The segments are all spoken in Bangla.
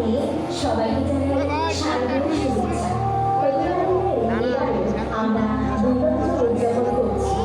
জানিয়ে সবাইকে জানাই শারদীয় শুভেচ্ছা। এবারে আমরা দুর্গাপুজো উদযাপন করছি।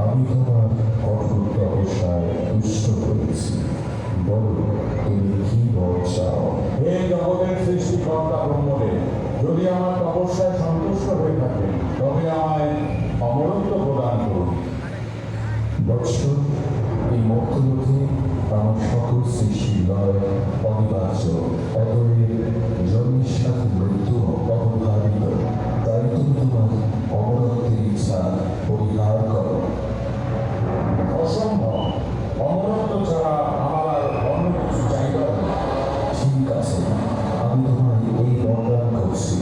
আমি তোমার কঠোর তপস্যায় তুষ্ট করেছি। বলো তুমি কি বল চাও? হে জগতের সৃষ্টিকর্তা ব্রহ্মদেব, যদি আমার তপস্যায় সন্তুষ্ট হয়ে থাকে তবে আমায় অমরত্ব প্রদান করুন। বৎস, এই মধ্যমধ্যে আমার সকল সৃষ্টি লয় অনিবার্য, অতএব জন্মের সাথে মৃত্যু অবধারিত। তাই তুমি তোমার অমরত্বের ইচ্ছা পরিহার করো। অসম্ভব, অমরত্ব ছাড়া আমার আর অন্য কিছু চাহিদা নেই। ঠিক আছে, আমি তোমায় এই বরদান করছি।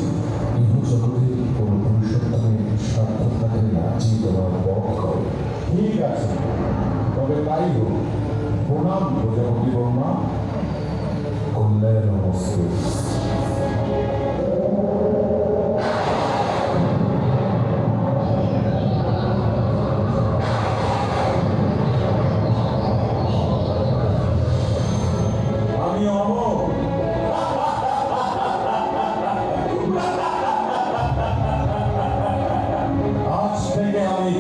ইহ জগতের কোনো পুরুষোত্তমের স্বার্থ থাকে না যে তোমার বধ করে। ঠিক আছে, তবে তাই হোক। প্রণাম প্রজাপতি ব্রহ্মা। কল্যাণ নমস্তে। আমি অমর। আজ থেকে আমি